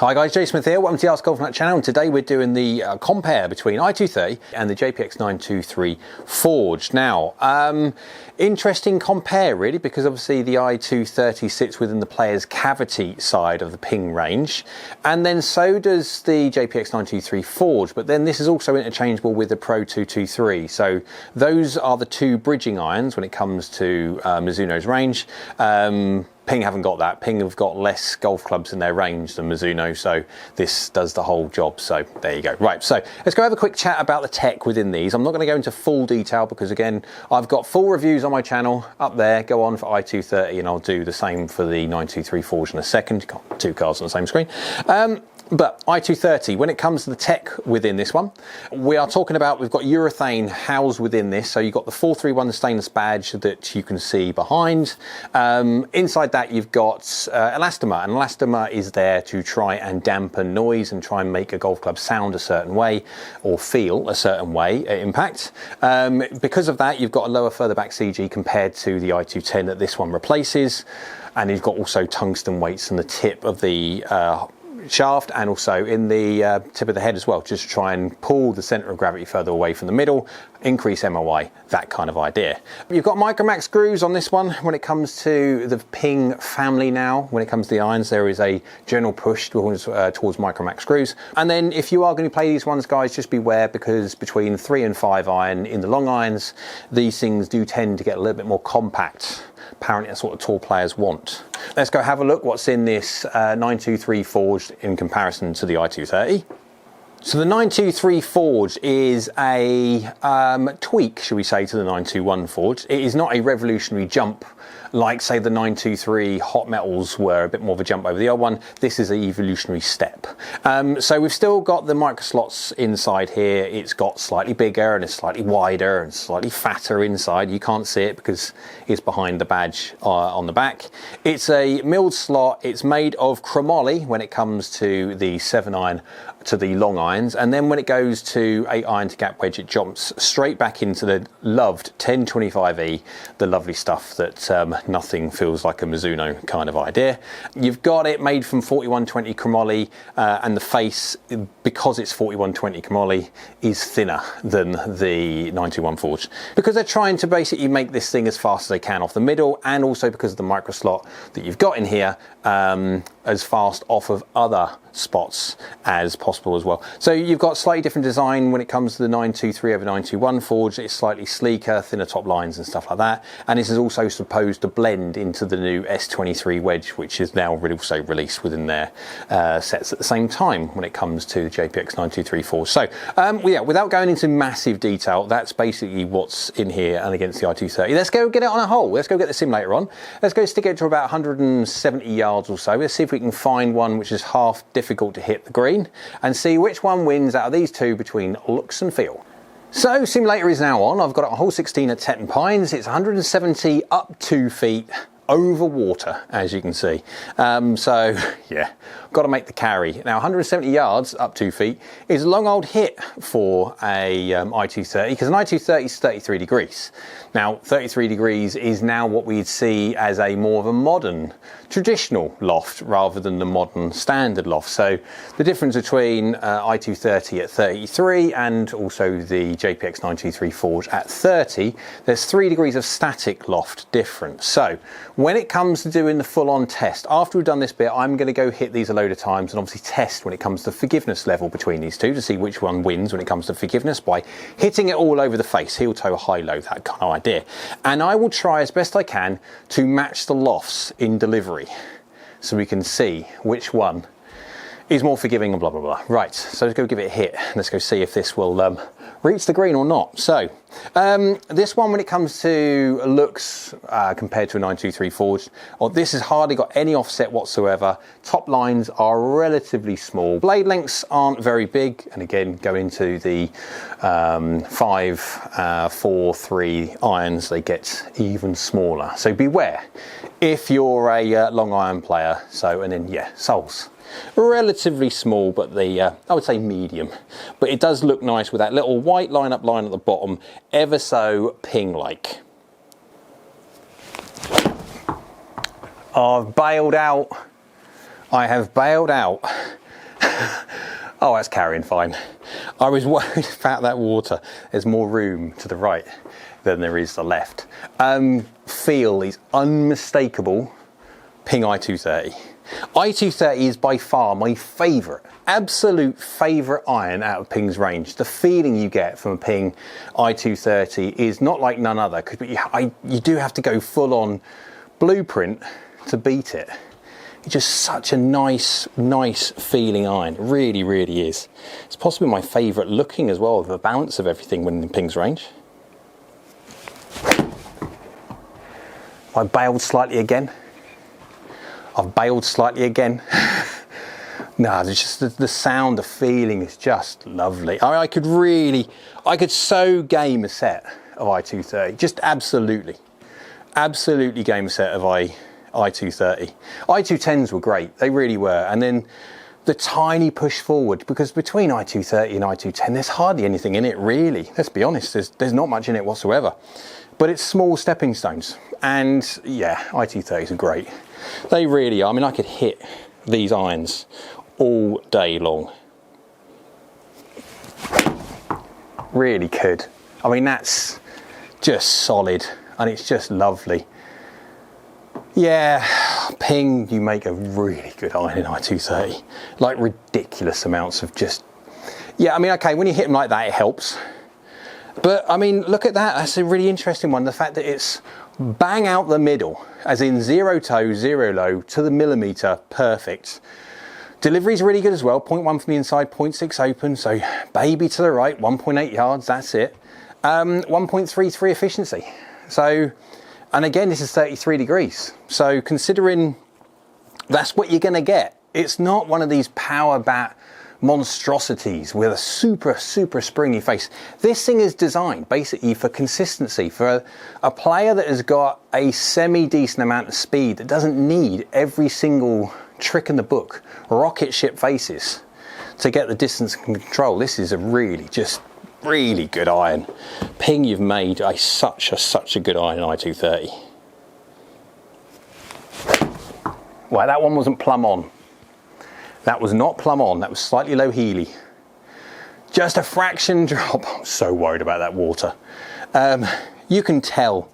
Hi guys, Jay Smith here, welcome to the AskGolfNut channel, and today we're doing the compare between i230 and the JPX923 Forged. Now, interesting compare really, because obviously the i230 sits within the player's cavity side of the ping range, and then so does the JPX923 Forged, but then this is also interchangeable with the Pro 223, so those are the two bridging irons when it comes to Mizuno's range. Ping haven't got that. Ping have got less golf clubs in their range than Mizuno, so this does the whole job. So there you go. Right, so let's go have a quick chat about the tech within these. I'm not going to go into full detail because, again, I've got full reviews on my channel up there. Go on for i230 and I'll do the same for the 923 Forged in a second. Got two cards on the same screen. But i230, when it comes to the tech within this one, we are talking about, we've got urethane housed within this. So you've got the 431 stainless badge that you can see behind. Inside that you've got elastomer, and elastomer is there to try and dampen noise and try and make a golf club sound a certain way or feel a certain way at impact. Because of that, you've got a lower further back CG compared to the i210 that this one replaces. And you've got also tungsten weights in the tip of the shaft and also in the tip of the head as well, just to try and pull the center of gravity further away from the middle, increase MOI, that kind of idea. You've got Micromax screws on this one. When it comes to the Ping family now, when it comes to the irons, there is a general push towards Micromax screws. And then if you are going to play these ones, guys, just beware, because between 3 and 5 iron in the long irons, these things do tend to get a little bit more compact. Apparently that's what the tall players want. Let's go have a look what's in this 923 Forged in comparison to the i230. So the 923 Forged is a tweak, shall we say, to the 921 Forged. It is not a revolutionary jump like, say, the 923 Hot Metals were a bit more of a jump over the old one. This is an evolutionary step. So we've still got the micro slots inside here. It's got slightly bigger and it's slightly wider and slightly fatter inside. You can't see it because it's behind the badge on the back. It's a milled slot. It's made of chromoly when it comes to the 7 iron to the long irons, and then when it goes to 8 iron to gap wedge, it jumps straight back into the loved 1025E, the lovely stuff that nothing feels like a Mizuno kind of idea. You've got it made from 4120 chromoly, and the face, because it's 4120 chromoly, is thinner than the 921 Forged, because they're trying to basically make this thing as fast as they can off the middle, and also because of the micro slot that you've got in here, as fast off of other spots as possible as well. So you've got slightly different design when it comes to the 923 over 921 Forged. It's slightly sleeker, thinner top lines and stuff like that, and this is also supposed to blend into the new S23 wedge, which is now also released within their sets at the same time when it comes to the JPX923 Forged. So yeah, without going into massive detail, that's basically what's in here and against the i230. Let's go get it on a hole. Let's go get the simulator on. Let's go stick it to about 170 yards or so. Let's see if we can find one which is half difficult to hit the green and see which one wins out of these two between looks and feel. So simulator is now on. I've got it on hole 16 at Tetton Pines. It's 170 up 2 feet over water, as you can see. So yeah, got to make the carry. Now 170 yards up 2 feet is a long old hit for a i230, because an i230 is 33 degrees. Now 33 degrees is now what we'd see as a more of a modern traditional loft rather than the modern standard loft. So the difference between i230 at 33 and also the JPX923 Forged at 30, there's 3 degrees of static loft difference. So when it comes to doing the full-on test, after we've done this bit, I'm going to go hit these a load of times and obviously test when it comes to forgiveness level between these two to see which one wins when it comes to forgiveness by hitting it all over the face, heel, toe, high, low, that kind of idea. And I will try as best I can to match the lofts in delivery so we can see which one is more forgiving and blah, blah, blah. Right, so let's go give it a hit. Let's go see if this will reach the green or not. So this one, when it comes to looks compared to a 923 Forged, this has hardly got any offset whatsoever. Top lines are relatively small. Blade lengths aren't very big, and again, go into the 5, 4, 3 irons, they get even smaller. So beware if you're a long iron player. So, and then yeah, soles. Relatively small, but the I would say medium, but it does look nice with that little white line at the bottom, ever so Ping-like. I've bailed out. I have bailed out Oh, that's carrying fine. I was worried about that water. There's more room to the right than there is the left. Feel is unmistakable. Ping i230. i230 is by far my favourite, absolute favourite iron out of Ping's range. The feeling you get from a Ping i230 is not like none other, because you do have to go full on blueprint to beat it. It's just such a nice feeling iron. It really, really is. It's possibly my favourite looking as well, the balance of everything when in Ping's range. I bailed slightly again. I've bailed slightly again. No, it's just the sound, the feeling is just lovely. I could so game a set of i230, just absolutely game a set of i230. i210s were great, they really were. And then the tiny push forward, because between i230 and i210, there's hardly anything in it really. Let's be honest, there's not much in it whatsoever. But it's small stepping stones. And yeah, i230s are great. They really are. I mean, I could hit these irons all day long. Really could. I mean, that's just solid and it's just lovely. Yeah, Ping, you make a really good iron in i230. Like ridiculous amounts of just... Yeah, I mean, okay, when you hit them like that, it helps. But, I mean, look at that. That's a really interesting one. The fact that it's bang out the middle, as in 0 toe, 0 low, to the millimetre, perfect. Delivery's really good as well. 0.1 from the inside, 0.6 open. So, baby to the right, 1.8 yards, that's it. 1.33 efficiency. So... And again, this is 33 degrees. So considering that's what you're going to get, it's not one of these power bat monstrosities with a super springy face. This thing is designed basically for consistency, for a player that has got a semi-decent amount of speed that doesn't need every single trick in the book, rocket ship faces, to get the distance and control. This is a really good iron. Ping, you've made such a good iron in i230. Well, that one wasn't plumb on. That was not plumb on, that was slightly low heely. Just a fraction drop. I'm so worried about that water. You can tell.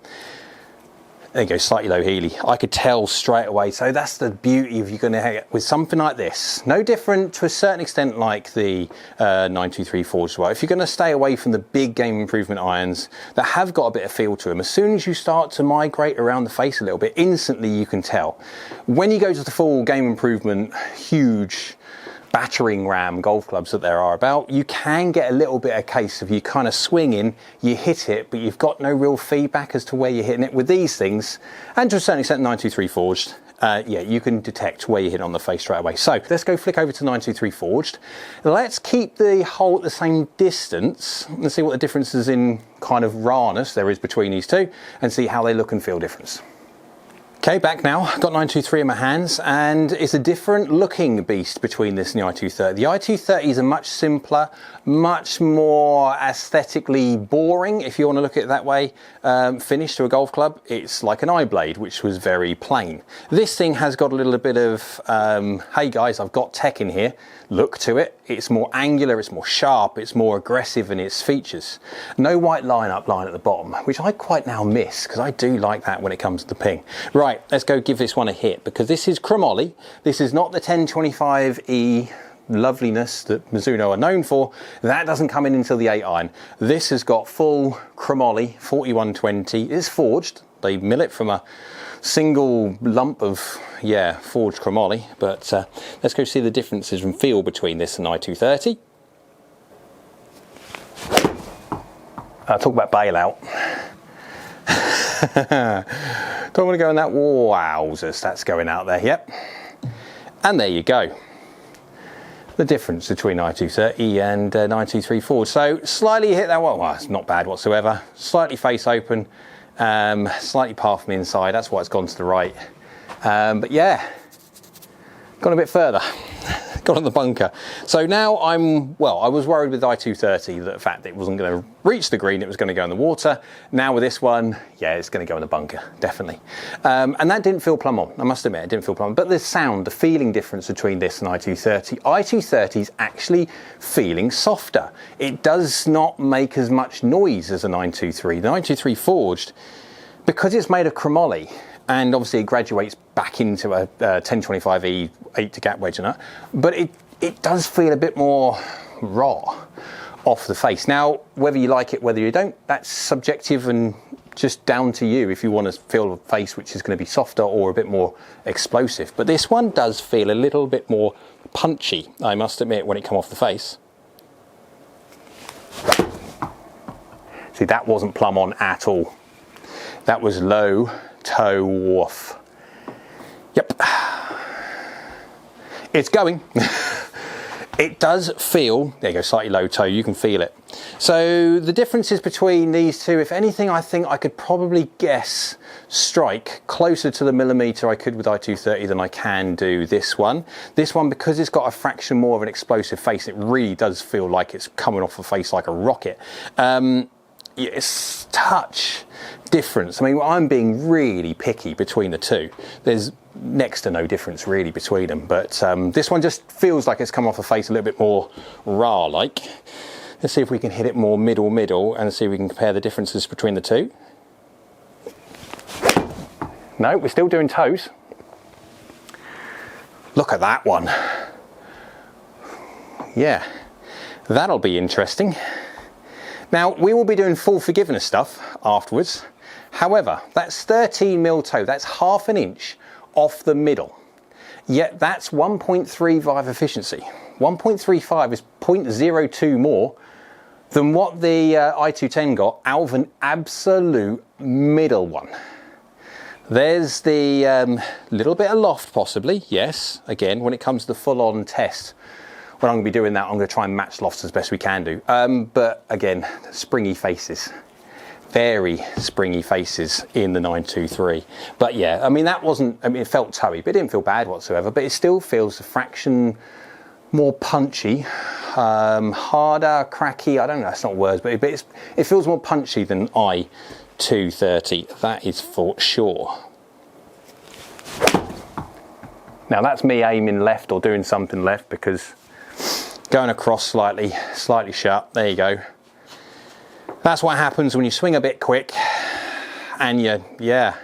There you go, slightly low heely. I could tell straight away. So that's the beauty of you're going to get with something like this. No different to a certain extent like the 923 Forged. Well, if you're going to stay away from the big game improvement irons that have got a bit of feel to them, as soon as you start to migrate around the face a little bit, instantly you can tell. When you go to the full game improvement, huge battering ram golf clubs that there are about, you can get a little bit of case of you kind of swinging, you hit it, but you've got no real feedback as to where you're hitting it. With these things, and to a certain extent 923 Forged, yeah, you can detect where you hit on the face straight away. So let's go flick over to 923 Forged. Let's keep the hole at the same distance and see what the differences in kind of rawness there is between these two, and see how they look and feel difference. Okay, back now. I've got 923 in my hands, and it's a different looking beast between this and the i230. The i230 is a much simpler, much more aesthetically boring, if you want to look at it that way, finish to a golf club. It's like an iBlade, which was very plain. This thing has got a little bit of, hey guys, I've got tech in here, look to it. It's more angular, it's more sharp, it's more aggressive in its features. No white line at the bottom, which I quite now miss, because I do like that when it comes to the Ping. Right, let's go give this one a hit, because this is chromoly. This is not the 1025E loveliness that Mizuno are known for. That doesn't come in until the 8 iron. This has got full chromoly, 4120. It's forged. They mill it from a single lump of, yeah, forged chromoly. But let's go see the differences in feel between this and i230. Talk about bailout. Don't want to go in that. Wowzers, that's going out there. Yep. And there you go. The difference between i230 and 923 Forged. So slightly hit that one. Well, it's not bad whatsoever. Slightly face open, slightly par from the inside. That's why it's gone to the right. But yeah, gone a bit further. got on the bunker. So now I was worried with i230 that the fact that it wasn't going to reach the green, it was going to go in the water. Now with this one, yeah, it's going to go in the bunker, definitely. And that didn't feel plumb on, I must admit, it didn't feel plumb on. But the sound, the feeling difference between this and i230, i230 is actually feeling softer. It does not make as much noise as a 923. The 923 Forged, because it's made of chromoly, and obviously it graduates back into a 1025E 8 to gap wedge and that, but it does feel a bit more raw off the face. Now, whether you like it, whether you don't, that's subjective and just down to you if you want to feel a face which is going to be softer or a bit more explosive. But this one does feel a little bit more punchy, I must admit, when it comes off the face. See, that wasn't plumb on at all. That was low toe off. Yep. It's going. It does feel, there you go, slightly low toe, you can feel it. So the differences between these two, if anything, I think I could probably guess strike closer to the millimetre I could with i230 than I can do this one. This one, because it's got a fraction more of an explosive face, it really does feel like it's coming off the face like a rocket. It's touch difference. I mean, I'm being really picky between the two. There's next to no difference really between them, but this one just feels like it's come off the face a little bit more raw-like. Let's see if we can hit it more middle and see if we can compare the differences between the two. No, we're still doing toes. Look at that one. Yeah, that'll be interesting. Now, we will be doing full forgiveness stuff afterwards. However, that's 13mm toe, that's half an inch off the middle. Yet that's 1.35 efficiency. 1.35 is 0.02 more than what the i210 got out of an absolute middle one. There's the little bit of loft possibly, yes. Again, when it comes to the full-on test, when I'm going to be doing that, I'm going to try and match lofts as best we can do. But again, springy faces. Very springy faces in the 923. But yeah, I mean, that wasn't, I mean, it felt toey, but it didn't feel bad whatsoever. But it still feels a fraction more punchy, harder, cracky. I don't know, that's not words, but it feels more punchy than i230. That is for sure. Now that's me aiming left or doing something left because going across slightly shut. There you go. That's what happens when you swing a bit quick and yeah,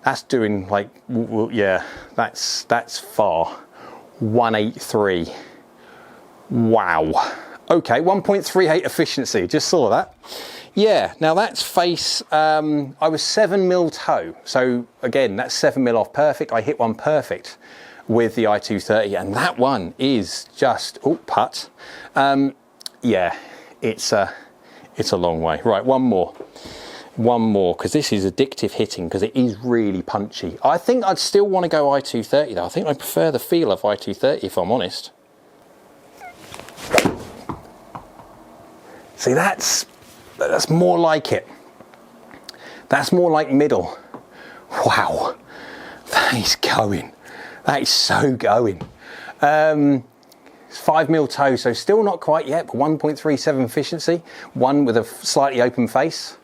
that's doing like, yeah, that's far. 183. Wow. Okay, 1.38 efficiency, just saw that. Yeah, now that's face, I was 7mm toe. So again, that's 7mm off perfect. I hit one perfect with the i230, and that one is just, oh, putt. Yeah, it's a long way. Right, one more, because this is addictive hitting, because it is really punchy. I think I'd still want to go i230 though. I think I prefer the feel of i230 if I'm honest. See, that's more like it. That's more like middle. Wow, that is going. That is so going. It's 5mm toe, so still not quite yet, but 1.37 efficiency. One with a slightly open face.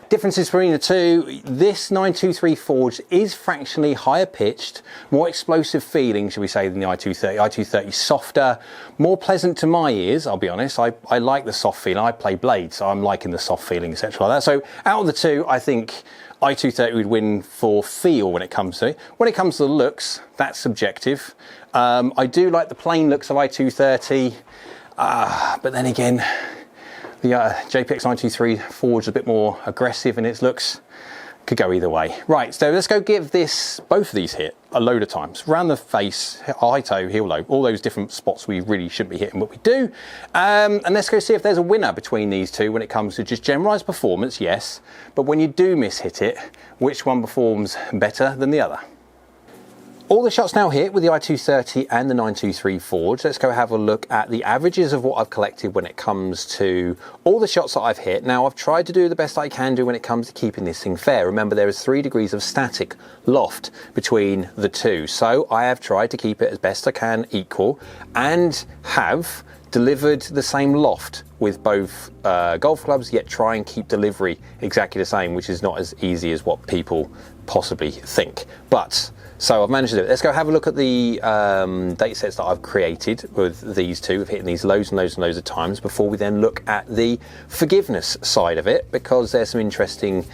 Differences between the two, this 923 Forged is fractionally higher pitched, more explosive feeling, shall we say, than the i230. i230 softer, more pleasant to my ears, I'll be honest. I like the soft feeling. I play blades, so I'm liking the soft feeling, etc. like that. So out of the two, I think i230 would win for feel when it comes to it. When it comes to the looks, that's subjective. I do like the plain looks of i230, but then again, the JPX923 Forged a bit more aggressive in its looks. Could go either way. Right, so let's go give both of these hit a load of times. Around the face, high toe, heel low, all those different spots we really shouldn't be hitting, but we do. And let's go see if there's a winner between these two when it comes to just generalised performance, yes. But when you do miss hit it, which one performs better than the other? All the shots now hit with the i230 and the 923 Forged. Let's go have a look at the averages of what I've collected when it comes to all the shots that I've hit. Now, I've tried to do the best I can do when it comes to keeping this thing fair. Remember, there is 3 degrees of static loft between the two. So I have tried to keep it as best I can equal and have delivered the same loft with both golf clubs, yet try and keep delivery exactly the same, which is not as easy as what people possibly think. But so I've managed to do it. Let's go have a look at the data sets that I've created with these two, of hitting these loads and loads and loads of times, before we then look at the forgiveness side of it, because there's some interesting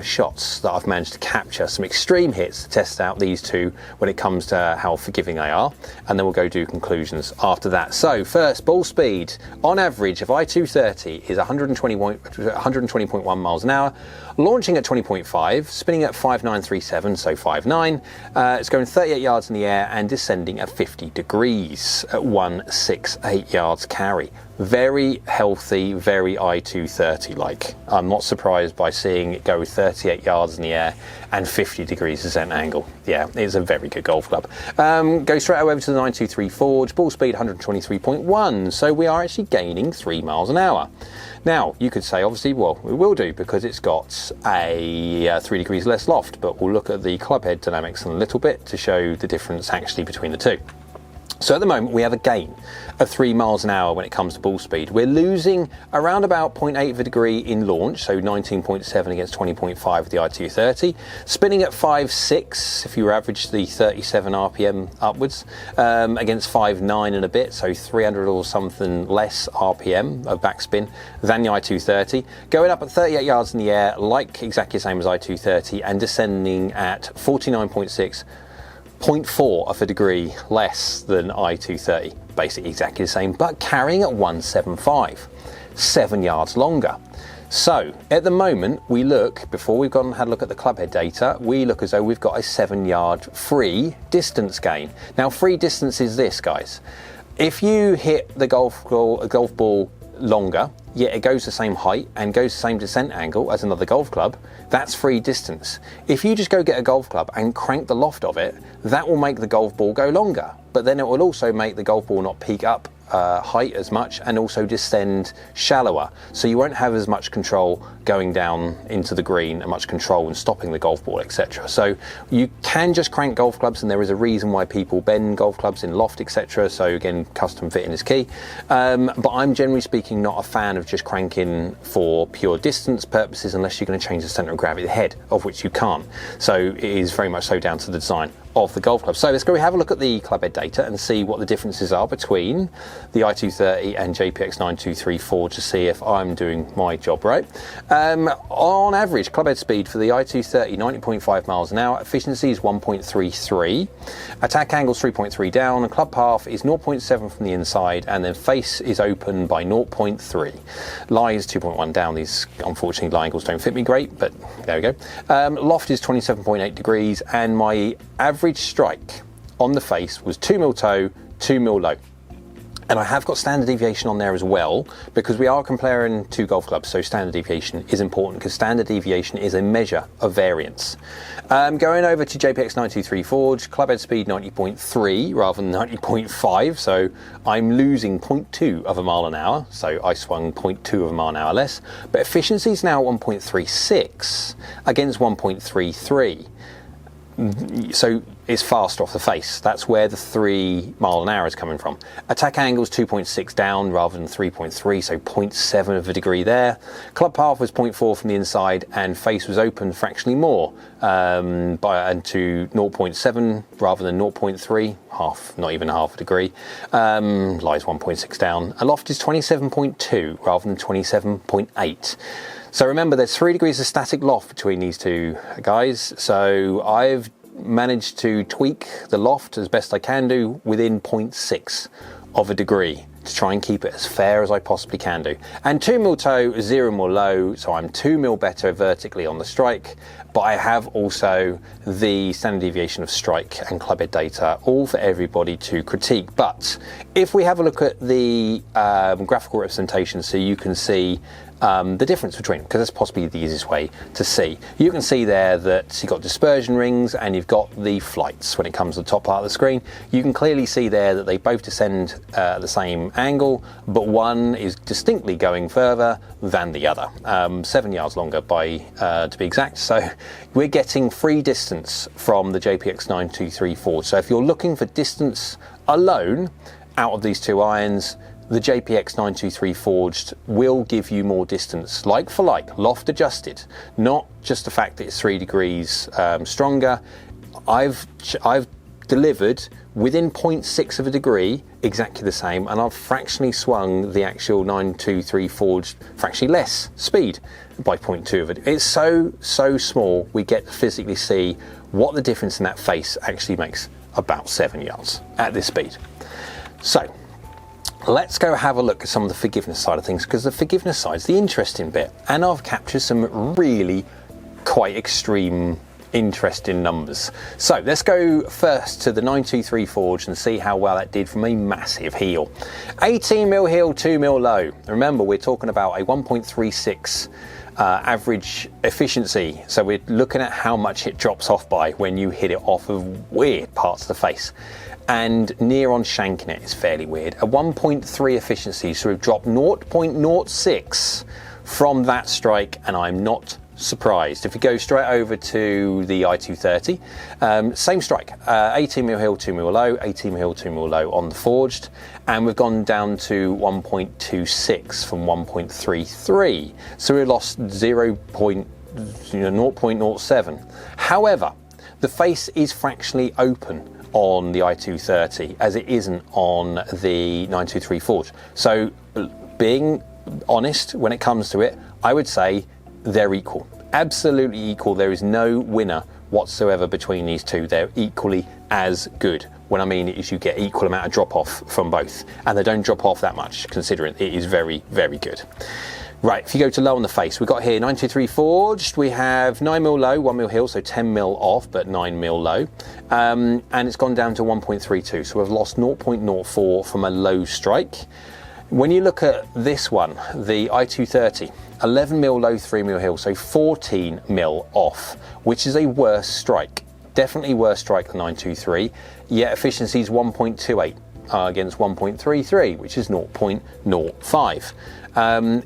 shots that I've managed to capture, some extreme hits to test out these two when it comes to how forgiving they are, and then we'll go do conclusions after that. So first, ball speed on average of i230 is 120.1 miles an hour, launching at 20.5, spinning at 5937, so 59. It's going 38 yards in the air and descending at 50 degrees at 168 yards carry. Very healthy, very i230 like. I'm not surprised by seeing it go 38 yards in the air and 50 degrees descent angle. Yeah, it's a very good golf club. Go straight over to the 923 Forged, ball speed 123.1, so we are actually gaining 3 miles an hour. Now, you could say, obviously, well, we will do because it's got a 3 degrees less loft, but we'll look at the club head dynamics in a little bit to show the difference actually between the two. So at the moment we have a gain of 3 miles an hour when it comes to ball speed. We're losing around about 0.8 of a degree in launch, so 19.7 against 20.5 with the i230. Spinning at 5.6 if you average the 37 RPM upwards, against 5.9 and a bit, so 300 or something less RPM of backspin than the i230. Going up at 38 yards in the air, like exactly the same as i230, and descending at 49.6, 0.4 of a degree less than i230, basically exactly the same, but carrying at 175, 7 yards longer. So at the moment we look, before we've gone and had a look at the clubhead data, we look as though we've got a 7 yard free distance gain. Now, free distance is this, guys. If you hit the golf ball longer, yet it goes the same height and goes the same descent angle as another golf club, that's free distance. If you just go get a golf club and crank the loft of it, that will make the golf ball go longer, but then it will also make the golf ball not peak up height as much and also descend shallower, so you won't have as much control going down into the green and much control in stopping the golf ball, etc. So you can just crank golf clubs, and there is a reason why people bend golf clubs in loft, etc. So again, custom fitting is key, but I'm generally speaking not a fan of just cranking for pure distance purposes unless you're going to change the center of gravity of the head, of which you can't. So it is very much so down to the design of the golf club. So let's go have a look at the clubhead data and see what the differences are between the i230 and JPX923 Forged to see if I'm doing my job right. On average, clubhead speed for the i230, 90.5 miles an hour, efficiency is 1.33, attack angle is 3.3 down, and club path is 0.7 from the inside, and then face is open by 0.3. Lie is 2.1 down. These, unfortunately, lie angles don't fit me great, but there we go. Loft is 27.8 degrees, and my average strike on the face was 2 mil toe, 2 mil low. And I have got standard deviation on there as well, because we are comparing two golf clubs, so standard deviation is important, because standard deviation is a measure of variance. Going over to JPX923 Forged, clubhead speed 90.3 rather than 90.5, so I'm losing 0.2 of a mile an hour, so I swung 0.2 of a mile an hour less, but efficiency is now 1.36 against 1.33. So it's fast off the face. That's where the 3 mile an hour is coming from. Attack angle is 2.6 down rather than 3.3, so 0.7 of a degree there. Club path was 0.4 from the inside, and face was open fractionally more to 0.7 rather than 0.3, half, not even half a degree. Lies 1.6 down. A loft is 27.2 rather than 27.8. So remember, there's 3 degrees of static loft between these two guys. So I've managed to tweak the loft as best I can do within 0.6 of a degree to try and keep it as fair as I possibly can do. And 2 mil toe, 0 mil low, so I'm 2 mil better vertically on the strike, but I have also the standard deviation of strike and clubhead data, all for everybody to critique. But if we have a look at the graphical representation, so you can see the difference between them, because that's possibly the easiest way to see. You can see there that you've got dispersion rings and you've got the flights when it comes to the top part of the screen. You can clearly see there that they both descend at the same angle, but one is distinctly going further than the other, 7 yards longer to be exact. So we're getting free distance from the JPX923 Forged. So if you're looking for distance alone out of these two irons, the JPX923 Forged will give you more distance, like for like, loft adjusted, not just the fact that it's 3 degrees stronger. I've delivered within 0.6 of a degree exactly the same, and I've fractionally swung the actual 923 Forged fractionally less speed by 0.2 of it. It's so small, we get to physically see what the difference in that face actually makes, about 7 yards at this speed. So let's go have a look at some of the forgiveness side of things, because the forgiveness side is the interesting bit, and I've captured some really quite extreme interesting numbers. So let's go first to the 923 Forged and see how well that did from a massive heel. 18mm heel, 2mm low. Remember, we're talking about a 1.36 average efficiency, so we're looking at how much it drops off by when you hit it off of weird parts of the face. And near on shanking it is fairly weird. A 1.3 efficiency, so we've dropped 0.06 from that strike, and I'm not surprised. If you go straight over to the i230, same strike, 18mm heel, 2mm low, 18mm heel, 2mm low on the Forged, and we've gone down to 1.26 from 1.33, so we lost 0.07. However, the face is fractionally open on the i230 as it isn't on the 923 Forged. So being honest when it comes to it, I would say they're equal, absolutely equal. There is no winner whatsoever between these two. They're equally as good. What I mean is you get equal amount of drop off from both, and they don't drop off that much considering it is very, very good. Right, if you go to low on the face, we've got here 923 Forged, we have 9mm low, 1mm heel, so 10mm off, but 9mm low, and it's gone down to 1.32, so we've lost 0.04 from a low strike. When you look at this one, the i230, 11mm low, 3mm heel, so 14mm off, which is a worse strike. Definitely worse strike than 923, yet efficiency is 1.28 against 1.33, which is 0.05.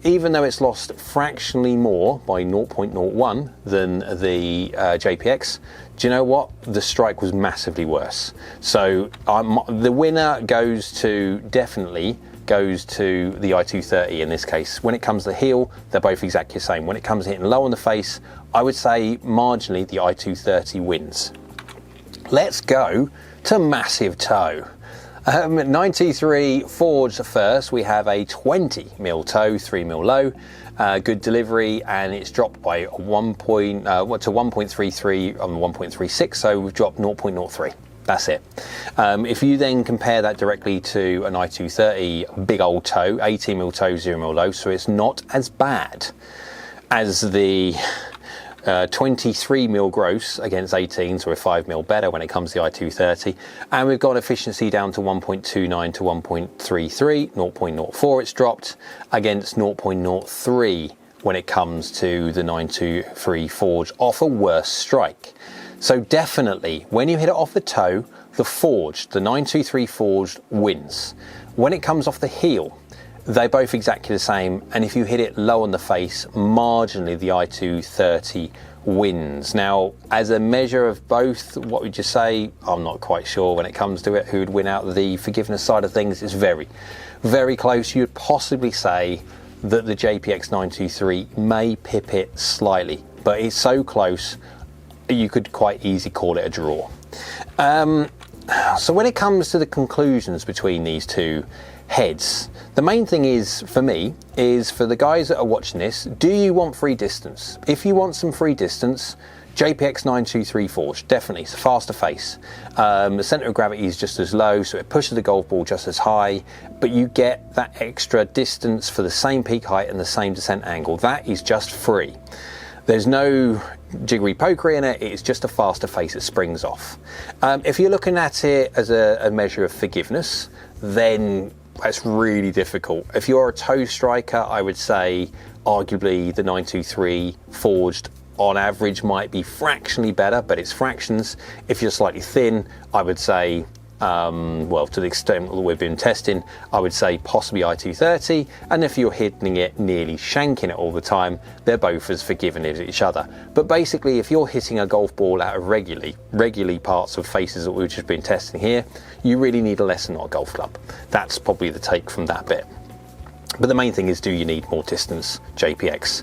Even though it's lost fractionally more by 0.01 than the JPX, do you know what? The strike was massively worse. So the winner definitely goes to the i230 in this case. When it comes to the heel, they're both exactly the same. When it comes to hitting low on the face, I would say marginally the i230 wins. Let's go to massive toe. 923 Forged first, we have a 20mm toe, 3mm low, good delivery, and it's dropped by to 1.33 on 1.36, so we've dropped 0.03. That's it. If you then compare that directly to an i230 big old toe, 18mm toe, 0mm low, so it's not as bad as the 23mm gross against 18, so we're 5mm better when it comes to the i230, and we've got efficiency down to 1.29 to 1.33, 0.04 it's dropped against 0.03 when it comes to the 923 Forged off a worse strike. So definitely when you hit it off the toe, the Forged, the 923 Forged wins. When it comes off the heel, they're both exactly the same, and if you hit it low on the face, marginally the i230 wins. Now, as a measure of both, what would you say? I'm not quite sure when it comes to it who would win out of the forgiveness side of things. It's very, very close. You'd possibly say that the JPX923 may pip it slightly, but it's so close you could quite easily call it a draw. So when it comes to the conclusions between these two heads, the main thing is, for me, is for the guys that are watching this, do you want free distance? If you want some free distance, JPX923 Forged, definitely, it's a faster face. The centre of gravity is just as low, so it pushes the golf ball just as high, but you get that extra distance for the same peak height and the same descent angle. That is just free. There's no jiggery pokery in it, it's just a faster face that springs off. If you're looking at it as a measure of forgiveness, then that's really difficult. If you're a toe striker, I would say Arguably the 923 Forged on average might be fractionally better, but it's fractions. If you're slightly thin, I would say, well, to the extent that we've been testing, I would say possibly i230, and if you're hitting it nearly shanking it all the time, they're both as forgiving as each other. But basically, if you're hitting a golf ball out of regularly parts of faces that we've just been testing here, you really need a lesson, not a golf club. That's probably the take from that bit. But the main thing is, do you need more distance JPX?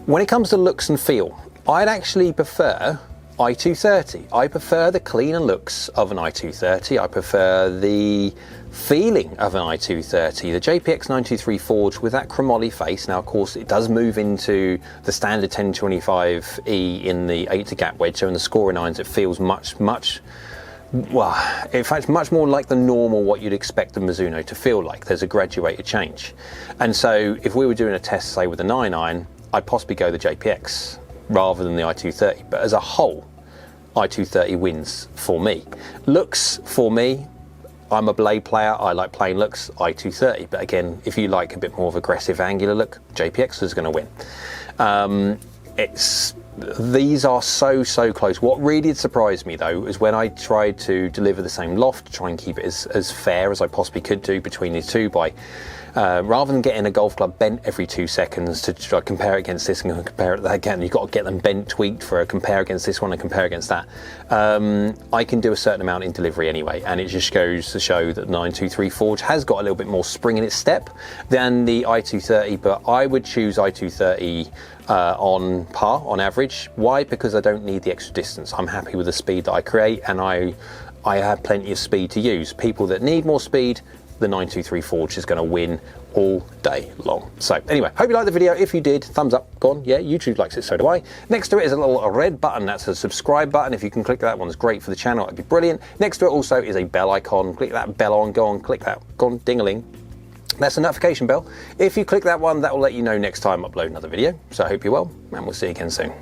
When it comes to looks and feel, I'd actually prefer i230. I prefer the cleaner looks of an i230. I prefer the feeling of an i230. The JPX923 Forged with that chromoly face. Now, of course, it does move into the standard 1025E in the 8 to gap wedge. So in the scoring irons, it feels much, well, in fact, much more like the normal, what you'd expect the Mizuno to feel like. There's a graduated change. And so if we were doing a test, say, with a 9 iron, I'd possibly go the JPX rather than the i230. But as a whole, i230 wins for me. Looks, for me, I'm a blade player, I like plain looks, i230. But again, if you like a bit more of aggressive angular look, JPX is going to win. These are so close. What really did surprise me though is when I tried to deliver the same loft, try and keep it as fair as I possibly could do between the two by rather than getting a golf club bent every 2 seconds to try to compare it against this and compare it again, you've got to get them bent, tweaked for a compare against this one and compare against that. I can do a certain amount in delivery anyway, and it just goes to show that the 923 Forge has got a little bit more spring in its step than the i230, but I would choose i230 on par, on average. Why? Because I don't need the extra distance. I'm happy with the speed that I create, and I have plenty of speed to use. People that need more speed, the 923 Forge is going to win all day long. So anyway, hope you liked the video. If you did, thumbs up. Go on. Yeah, YouTube likes it, so do I. Next to it is a little red button. That's a subscribe button. If you can click that, one's great for the channel. That'd be brilliant. Next to it also is a bell icon. Click that bell on. Go on, click that. Go on, ding-a-ling. That's a notification bell. If you click that one, that will let you know next time I upload another video. So I hope you're well, and we'll see you again soon.